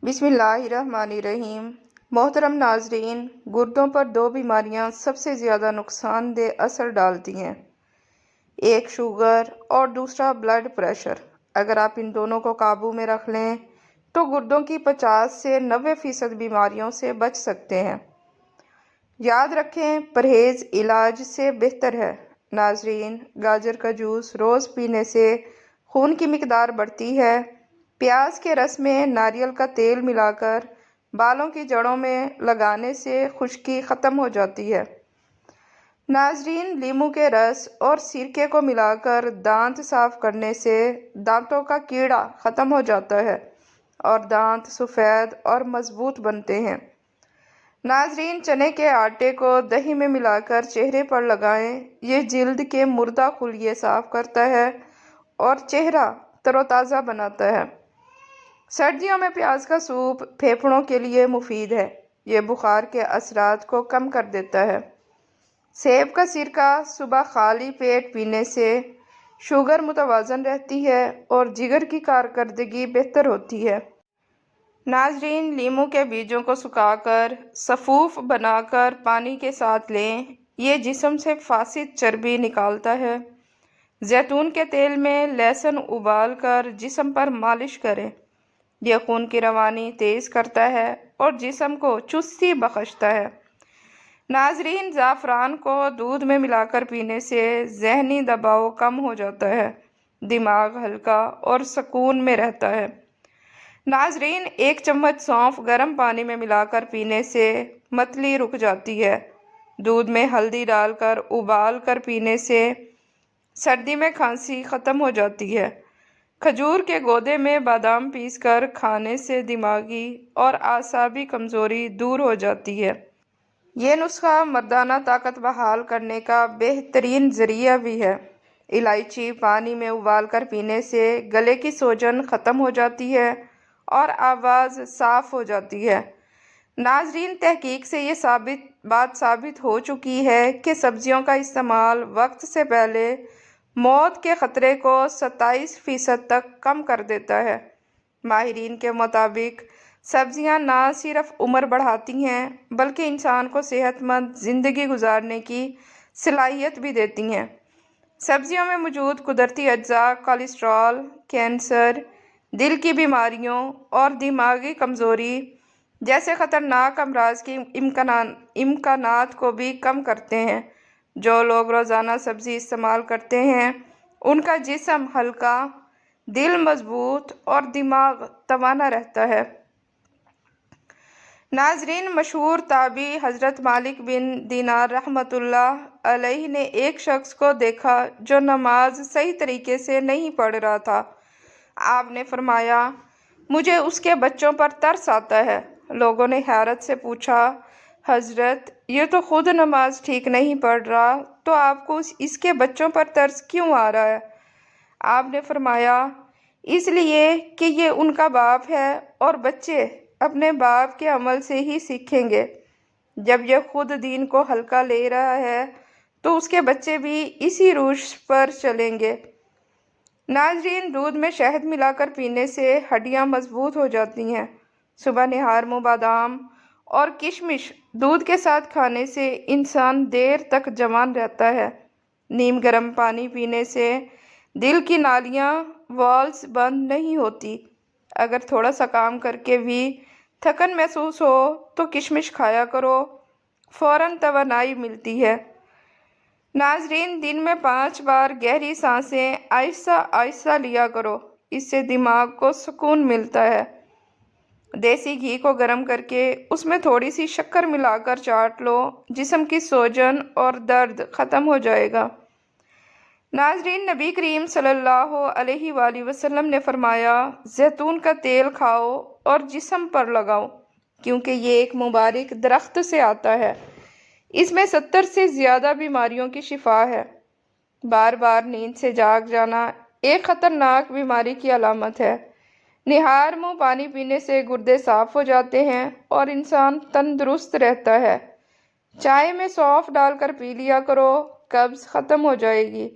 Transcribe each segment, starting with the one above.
بسم اللہ الرحمن الرحیم۔ محترم ناظرین، گردوں پر دو بیماریاں سب سے زیادہ نقصان دہ اثر ڈالتی ہیں، ایک شوگر اور دوسرا بلڈ پریشر۔ اگر آپ ان دونوں کو قابو میں رکھ لیں تو گردوں کی 50 سے 90% بیماریوں سے بچ سکتے ہیں۔ یاد رکھیں، پرہیز علاج سے بہتر ہے۔ ناظرین، گاجر کا جوس روز پینے سے خون کی مقدار بڑھتی ہے۔ پیاز کے رس میں ناریل کا تیل ملا کر بالوں کی جڑوں میں لگانے سے خشکی ختم ہو جاتی ہے۔ ناظرین، لیموں کے رس اور سرکے کو ملا کر دانت صاف کرنے سے دانتوں کا کیڑا ختم ہو جاتا ہے اور دانت سفید اور مضبوط بنتے ہیں۔ ناظرین، چنے کے آٹے کو دہی میں ملا کر چہرے پر لگائیں، یہ جلد کے مردہ خلیے صاف کرتا ہے اور چہرہ تر و تازہ بناتا ہے۔ سردیوں میں پیاز کا سوپ پھیپھڑوں کے لیے مفید ہے، یہ بخار کے اثرات کو کم کر دیتا ہے۔ سیب کا سرکہ صبح خالی پیٹ پینے سے شوگر متوازن رہتی ہے اور جگر کی کارکردگی بہتر ہوتی ہے۔ ناظرین، لیموں کے بیجوں کو سکھا کر سفوف بنا کر پانی کے ساتھ لیں، یہ جسم سے فاسد چربی نکالتا ہے۔ زیتون کے تیل میں لہسن ابال کر جسم پر مالش کریں، یہ خون کی روانی تیز کرتا ہے اور جسم کو چستی بخشتا ہے۔ ناظرین، زعفران کو دودھ میں ملا کر پینے سے ذہنی دباؤ کم ہو جاتا ہے، دماغ ہلکا اور سکون میں رہتا ہے۔ ناظرین، 1 چمچ سونف گرم پانی میں ملا کر پینے سے متلی رک جاتی ہے۔ دودھ میں ہلدی ڈال کر ابال کر پینے سے سردی میں کھانسی ختم ہو جاتی ہے۔ کھجور کے گودے میں بادام پیس کر کھانے سے دماغی اور اعصابی کمزوری دور ہو جاتی ہے۔ یہ نسخہ مردانہ طاقت بحال کرنے کا بہترین ذریعہ بھی ہے۔ الائچی پانی میں ابال کر پینے سے گلے کی سوجن ختم ہو جاتی ہے اور آواز صاف ہو جاتی ہے۔ ناظرین، تحقیق سے یہ بات ثابت ہو چکی ہے کہ سبزیوں کا استعمال وقت سے پہلے موت کے خطرے کو 27% تک کم کر دیتا ہے۔ ماہرین کے مطابق سبزیاں نہ صرف عمر بڑھاتی ہیں بلکہ انسان کو صحت مند زندگی گزارنے کی صلاحیت بھی دیتی ہیں۔ سبزیوں میں موجود قدرتی اجزاء کولیسٹرول، کینسر، دل کی بیماریوں اور دماغی کمزوری جیسے خطرناک امراض کے امکانات کو بھی کم کرتے ہیں۔ جو لوگ روزانہ سبزی استعمال کرتے ہیں ان کا جسم ہلکا، دل مضبوط اور دماغ توانا رہتا ہے۔ ناظرین، مشہور تابعی حضرت مالک بن دینار رحمۃ اللہ علیہ نے ایک شخص کو دیکھا جو نماز صحیح طریقے سے نہیں پڑھ رہا تھا۔ آپ نے فرمایا، مجھے اس کے بچوں پر ترس آتا ہے۔ لوگوں نے حیرت سے پوچھا، حضرت، یہ تو خود نماز ٹھیک نہیں پڑھ رہا، تو آپ کو اس کے بچوں پر ترس کیوں آ رہا ہے؟ آپ نے فرمایا، اس لیے کہ یہ ان کا باپ ہے اور بچے اپنے باپ کے عمل سے ہی سیکھیں گے۔ جب یہ خود دین کو ہلکا لے رہا ہے تو اس کے بچے بھی اسی روش پر چلیں گے۔ ناظرین، دودھ میں شہد ملا کر پینے سے ہڈیاں مضبوط ہو جاتی ہیں۔ صبح نہار منہ بادام اور کشمش دودھ کے ساتھ کھانے سے انسان دیر تک جوان رہتا ہے۔ نیم گرم پانی پینے سے دل کی نالیاں والز بند نہیں ہوتی۔ اگر تھوڑا سا کام کر کے بھی تھکن محسوس ہو تو کشمش کھایا کرو، فوراً توانائی ملتی ہے۔ ناظرین، دن میں 5 بار گہری سانسیں آہستہ آہستہ لیا کرو، اس سے دماغ کو سکون ملتا ہے۔ دیسی گھی کو گرم کر کے اس میں تھوڑی سی شکر ملا کر چاٹ لو، جسم کی سوجن اور درد ختم ہو جائے گا۔ ناظرین، نبی کریم صلی اللہ علیہ وآلہ وسلم نے فرمایا، زیتون کا تیل کھاؤ اور جسم پر لگاؤ، کیونکہ یہ ایک مبارک درخت سے آتا ہے۔ اس میں 70 سے زیادہ بیماریوں کی شفا ہے۔ بار بار نیند سے جاگ جانا ایک خطرناک بیماری کی علامت ہے۔ نہار منہ پانی پینے سے گردے صاف ہو جاتے ہیں اور انسان تندرست رہتا ہے۔ چائے میں سونف ڈال کر پی لیا کرو، قبض ختم ہو جائے گی۔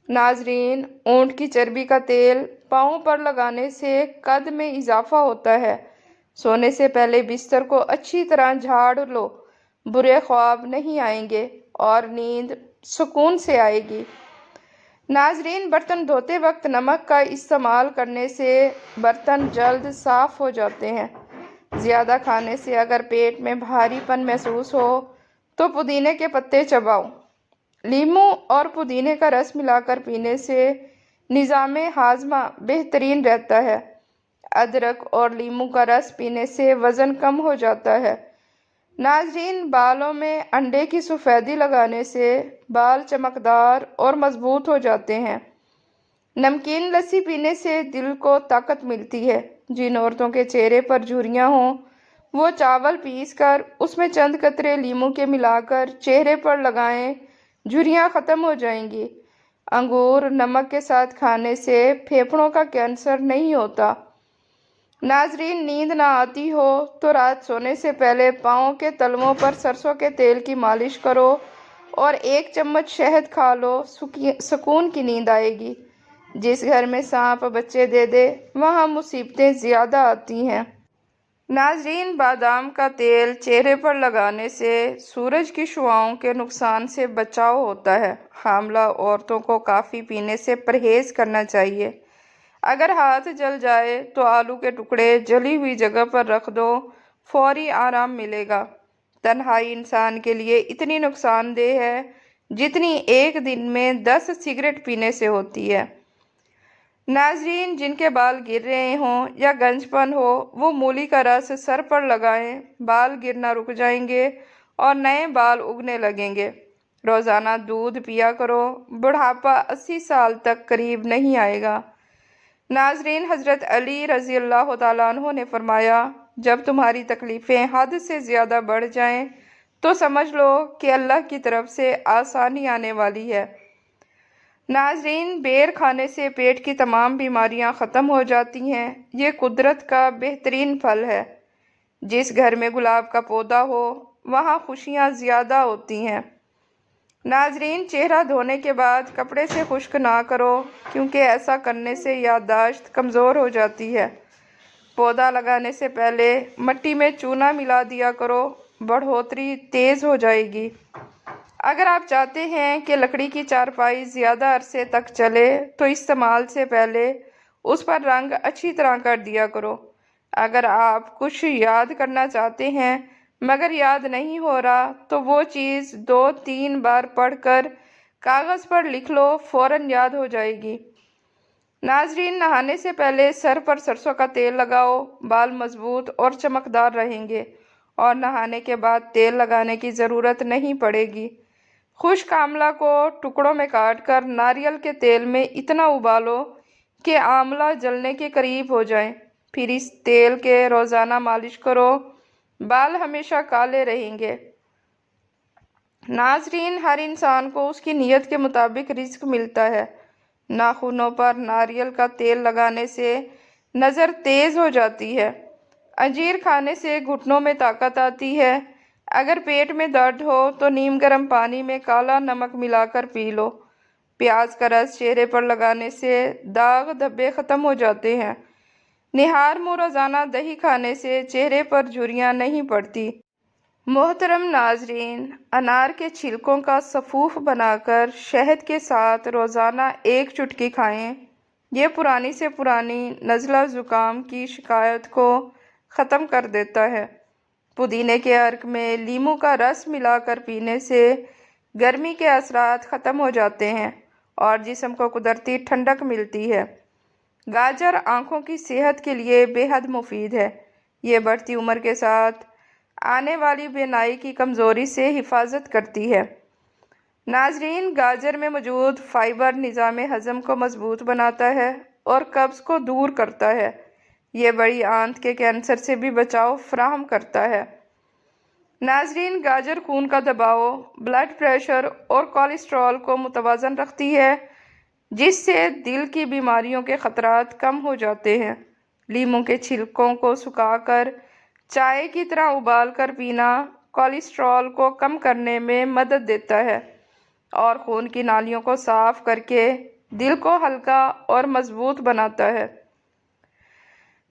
ناظرین، اونٹ کی چربی کا تیل پاؤں پر لگانے سے قد میں اضافہ ہوتا ہے۔ سونے سے پہلے بستر کو اچھی طرح جھاڑ لو، برے خواب نہیں آئیں گے اور نیند سکون سے آئے گی۔ ناظرین، برتن دھوتے وقت نمک کا استعمال کرنے سے برتن جلد صاف ہو جاتے ہیں۔ زیادہ کھانے سے اگر پیٹ میں بھاری پن محسوس ہو تو پودینے کے پتے چباؤ۔ لیموں اور پودینے کا رس ملا کر پینے سے نظام ہاضمہ بہترین رہتا ہے۔ ادرک اور لیموں کا رس پینے سے وزن کم ہو جاتا ہے۔ ناظرین، بالوں میں انڈے کی سفیدی لگانے سے بال چمکدار اور مضبوط ہو جاتے ہیں۔ نمکین لسی پینے سے دل کو طاقت ملتی ہے۔ جن عورتوں کے چہرے پر جھریاں ہوں وہ چاول پیس کر اس میں چند قطرے لیموں کے ملا کر چہرے پر لگائیں، جھریاں ختم ہو جائیں گی۔ انگور نمک کے ساتھ کھانے سے پھیپھڑوں کا کینسر نہیں ہوتا۔ ناظرین، نیند نہ آتی ہو تو رات سونے سے پہلے پاؤں کے تلووں پر سرسوں کے تیل کی مالش کرو اور 1 چمچ شہد کھا لو، سکون کی نیند آئے گی۔ جس گھر میں سانپ بچے دے دے وہاں مصیبتیں زیادہ آتی ہیں۔ ناظرین، بادام کا تیل چہرے پر لگانے سے سورج کی شعاؤں کے نقصان سے بچاؤ ہوتا ہے۔ حاملہ عورتوں کو کافی پینے سے پرہیز کرنا چاہیے۔ اگر ہاتھ جل جائے تو آلو کے ٹکڑے جلی ہوئی جگہ پر رکھ دو، فوری آرام ملے گا۔ تنہائی انسان کے لیے اتنی نقصان دہ ہے جتنی ایک دن میں 10 سگریٹ پینے سے ہوتی ہے۔ ناظرین، جن کے بال گر رہے ہوں یا گنج پن ہو وہ مولی کا رس سر پر لگائیں، بال گرنا رک جائیں گے اور نئے بال اگنے لگیں گے۔ روزانہ دودھ پیا کرو، بڑھاپا 80 سال تک قریب نہیں آئے گا۔ ناظرین، حضرت علی رضی اللہ تعالیٰ عنہ نے فرمایا، جب تمہاری تکلیفیں حد سے زیادہ بڑھ جائیں تو سمجھ لو کہ اللہ کی طرف سے آسانی آنے والی ہے۔ ناظرین، بیر کھانے سے پیٹ کی تمام بیماریاں ختم ہو جاتی ہیں۔ یہ قدرت کا بہترین پھل ہے۔ جس گھر میں گلاب کا پودا ہو وہاں خوشیاں زیادہ ہوتی ہیں۔ ناظرین، چہرہ دھونے کے بعد کپڑے سے خشک نہ کرو کیونکہ ایسا کرنے سے یادداشت کمزور ہو جاتی ہے۔ پودا لگانے سے پہلے مٹی میں چونا ملا دیا کرو، بڑھوتری تیز ہو جائے گی۔ اگر آپ چاہتے ہیں کہ لکڑی کی چارپائی زیادہ عرصے تک چلے تو استعمال سے پہلے اس پر رنگ اچھی طرح کر دیا کرو۔ اگر آپ کچھ یاد کرنا چاہتے ہیں مگر یاد نہیں ہو رہا تو وہ چیز 2-3 بار پڑھ کر کاغذ پر لکھ لو، فوراً یاد ہو جائے گی۔ ناظرین، نہانے سے پہلے سر پر سرسوں کا تیل لگاؤ، بال مضبوط اور چمکدار رہیں گے اور نہانے کے بعد تیل لگانے کی ضرورت نہیں پڑے گی۔ خشک آملہ کو ٹکڑوں میں کاٹ کر ناریل کے تیل میں اتنا ابالو کہ آملہ جلنے کے قریب ہو جائیں، پھر اس تیل کے روزانہ مالش کرو، بال ہمیشہ کالے رہیں گے۔ ناظرین، ہر انسان کو اس کی نیت کے مطابق رزق ملتا ہے۔ ناخنوں پر ناریل کا تیل لگانے سے نظر تیز ہو جاتی ہے۔ انجیر کھانے سے گھٹنوں میں طاقت آتی ہے۔ اگر پیٹ میں درد ہو تو نیم گرم پانی میں کالا نمک ملا کر پی لو۔ پیاز کا رس چہرے پر لگانے سے داغ دھبے ختم ہو جاتے ہیں۔ نہار منہ روزانہ دہی کھانے سے چہرے پر جھریاں نہیں پڑتی۔ محترم ناظرین، انار کے چھلکوں کا سفوف بنا کر شہد کے ساتھ روزانہ 1 چٹکی کھائیں۔ یہ پرانی سے پرانی نزلہ زکام کی شکایت کو ختم کر دیتا ہے۔ پودینے کے عرق میں لیموں کا رس ملا کر پینے سے گرمی کے اثرات ختم ہو جاتے ہیں اور جسم کو قدرتی ٹھنڈک ملتی ہے۔ گاجر آنکھوں کی صحت کے لیے بے حد مفید ہے۔ یہ بڑھتی عمر کے ساتھ آنے والی بینائی کی کمزوری سے حفاظت کرتی ہے۔ ناظرین، گاجر میں موجود فائبر نظام ہضم کو مضبوط بناتا ہے اور قبض کو دور کرتا ہے۔ یہ بڑی آنت کے کینسر سے بھی بچاؤ فراہم کرتا ہے۔ ناظرین، گاجر خون کا دباؤ، بلڈ پریشر اور کولیسٹرول کو متوازن رکھتی ہے جس سے دل کی بیماریوں کے خطرات کم ہو جاتے ہیں۔ لیموں کے چھلکوں کو سکھا کر چائے کی طرح ابال کر پینا کولیسٹرول کو کم کرنے میں مدد دیتا ہے اور خون کی نالیوں کو صاف کر کے دل کو ہلکا اور مضبوط بناتا ہے۔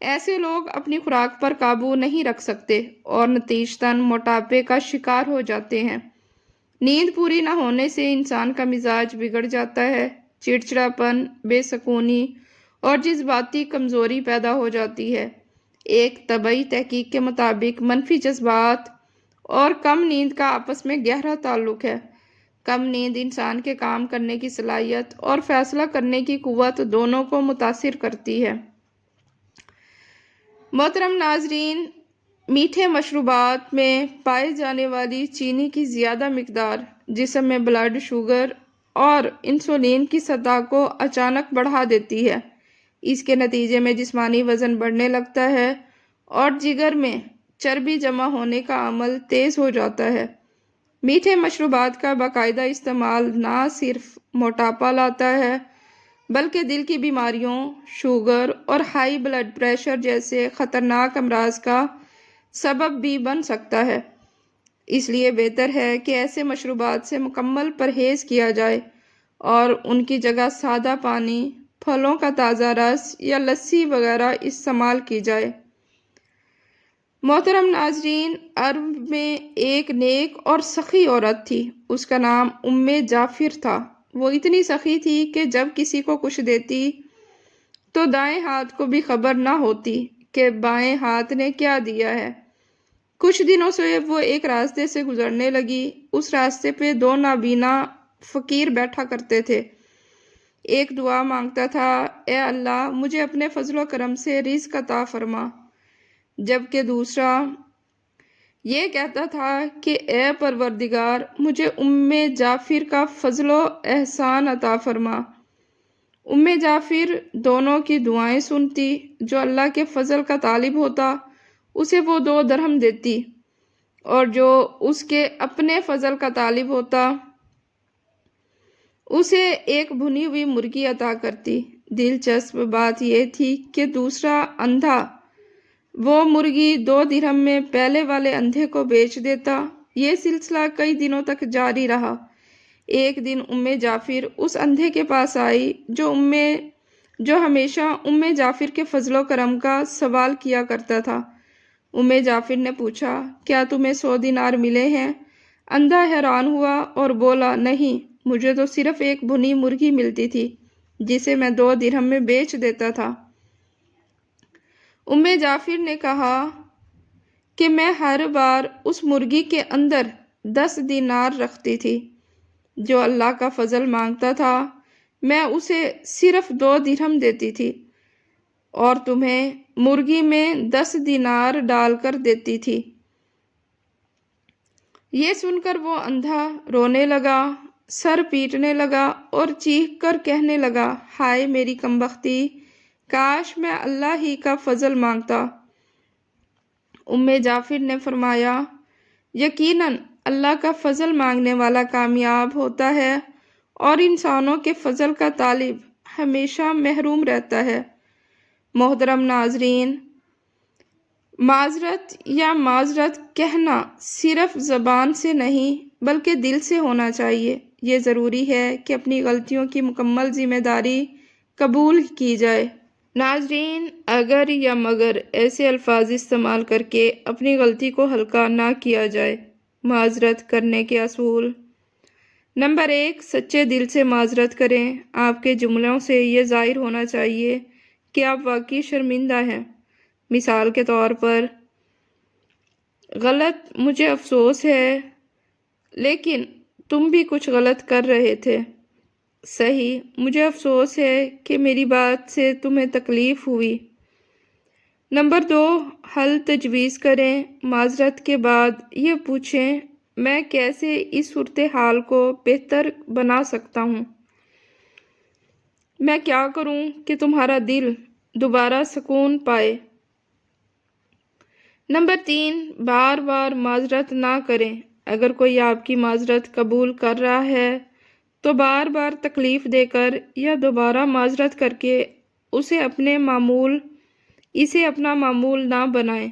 ایسے لوگ اپنی خوراک پر قابو نہیں رکھ سکتے اور نتیجتاً موٹاپے کا شکار ہو جاتے ہیں۔ نیند پوری نہ ہونے سے انسان کا مزاج بگڑ جاتا ہے، چڑچڑاپن، بے سکونی اور جذباتی کمزوری پیدا ہو جاتی ہے۔ ایک طبی تحقیق کے مطابق منفی جذبات اور کم نیند کا آپس میں گہرا تعلق ہے۔ کم نیند انسان کے کام کرنے کی صلاحیت اور فیصلہ کرنے کی قوت دونوں کو متاثر کرتی ہے۔ محترم ناظرین، میٹھے مشروبات میں پائے جانے والی چینی کی زیادہ مقدار جسم میں بلڈ شوگر اور انسولین کی سطح کو اچانک بڑھا دیتی ہے۔ اس کے نتیجے میں جسمانی وزن بڑھنے لگتا ہے اور جگر میں چربی جمع ہونے کا عمل تیز ہو جاتا ہے۔ میٹھے مشروبات کا باقاعدہ استعمال نہ صرف موٹاپا لاتا ہے بلکہ دل کی بیماریوں، شوگر اور ہائی بلڈ پریشر جیسے خطرناک امراض کا سبب بھی بن سکتا ہے۔ اس لیے بہتر ہے کہ ایسے مشروبات سے مکمل پرہیز کیا جائے اور ان کی جگہ سادہ پانی، پھلوں کا تازہ رس یا لسی وغیرہ استعمال کی جائے۔ محترم ناظرین، عرب میں ایک نیک اور سخی عورت تھی۔ اس کا نام جعفر تھا۔ وہ اتنی سخی تھی کہ جب کسی کو کچھ دیتی تو دائیں ہاتھ کو بھی خبر نہ ہوتی کہ بائیں ہاتھ نے کیا دیا ہے۔ کچھ دنوں سے وہ ایک راستے سے گزرنے لگی۔ اس راستے پہ دو نابینا فقیر بیٹھا کرتے تھے۔ ایک دعا مانگتا تھا، اے اللہ مجھے اپنے فضل و کرم سے رزق عطا فرما، جبکہ دوسرا یہ کہتا تھا کہ اے پروردگار مجھے جعفر کا فضل و احسان عطا فرما۔ جعفر دونوں کی دعائیں سنتی۔ جو اللہ کے فضل کا طالب ہوتا اسے وہ 2 درہم دیتی اور جو اس کے اپنے فضل کا طالب ہوتا اسے ایک بھنی ہوئی مرغی عطا کرتی۔ دلچسپ بات یہ تھی کہ دوسرا اندھا وہ مرغی 2 درہم میں پہلے والے اندھے کو بیچ دیتا۔ یہ سلسلہ کئی دنوں تک جاری رہا۔ ایک دن جعفر اس اندھے کے پاس آئی جو ہمیشہ جعفر کے فضل و کرم کا سوال کیا کرتا تھا۔ جعفر نے پوچھا، کیا تمہیں 100 دینار ملے ہیں؟ اندھا حیران ہوا اور بولا، نہیں، مجھے تو صرف ایک بھنی مرغی ملتی تھی جسے میں 2 درہم میں بیچ دیتا تھا۔ جعفر نے کہا کہ میں ہر بار اس مرغی کے اندر 10 دینار رکھتی تھی۔ جو اللہ کا فضل مانگتا تھا میں اسے صرف 2 درہم دیتی تھی اور تمہیں مرغی میں 10 دینار ڈال کر دیتی تھی۔ یہ سن کر وہ اندھا رونے لگا، سر پیٹنے لگا اور چیخ کر کہنے لگا، ہائے میری کمبختی، کاش میں اللہ ہی کا فضل مانگتا۔ جعفر نے فرمایا، یقیناً اللہ کا فضل مانگنے والا کامیاب ہوتا ہے اور انسانوں کے فضل کا طالب ہمیشہ محروم رہتا ہے۔ محترم ناظرین، معذرت یا معذرت کہنا صرف زبان سے نہیں بلکہ دل سے ہونا چاہیے۔ یہ ضروری ہے کہ اپنی غلطیوں کی مکمل ذمہ داری قبول کی جائے۔ ناظرین، اگر یا مگر ایسے الفاظ استعمال کر کے اپنی غلطی کو ہلکا نہ کیا جائے۔ معذرت کرنے کے اصول: نمبر 1، سچے دل سے معذرت کریں۔ آپ کے جملوں سے یہ ظاہر ہونا چاہیے کہ آپ واقعی شرمندہ ہیں۔ مثال کے طور پر، غلط، مجھے افسوس ہے لیکن تم بھی کچھ غلط کر رہے تھے۔ صحیح، مجھے افسوس ہے کہ میری بات سے تمہیں تکلیف ہوئی۔ نمبر 2، حل تجویز کریں۔ معذرت کے بعد یہ پوچھیں، میں کیسے اس صورتحال کو بہتر بنا سکتا ہوں؟ میں کیا کروں کہ تمہارا دل دوبارہ سکون پائے؟ نمبر 3، بار بار معذرت نہ کریں۔ اگر کوئی آپ کی معذرت قبول کر رہا ہے تو بار بار تکلیف دے کر یا دوبارہ معذرت کر کے اسے اپنا معمول نہ بنائیں۔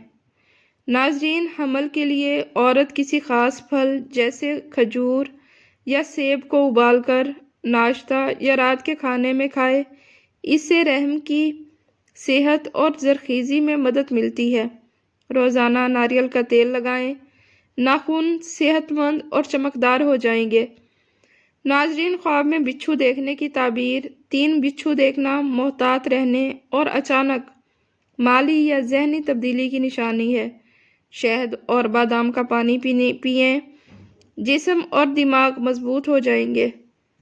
ناظرین، حمل کے لیے عورت کسی خاص پھل جیسے کھجور یا سیب کو ابال کر ناشتہ یا رات کے کھانے میں کھائے۔ اس سے رحم کی صحت اور زرخیزی میں مدد ملتی ہے۔ روزانہ ناریل کا تیل لگائیں، ناخن صحت مند اور چمکدار ہو جائیں گے۔ ناظرین، خواب میں بچھو دیکھنے کی تعبیر: 3 بچھو دیکھنا محتاط رہنے اور اچانک مالی یا ذہنی تبدیلی کی نشانی ہے۔ شہد اور بادام کا پانی پئیں، جسم اور دماغ مضبوط ہو جائیں گے۔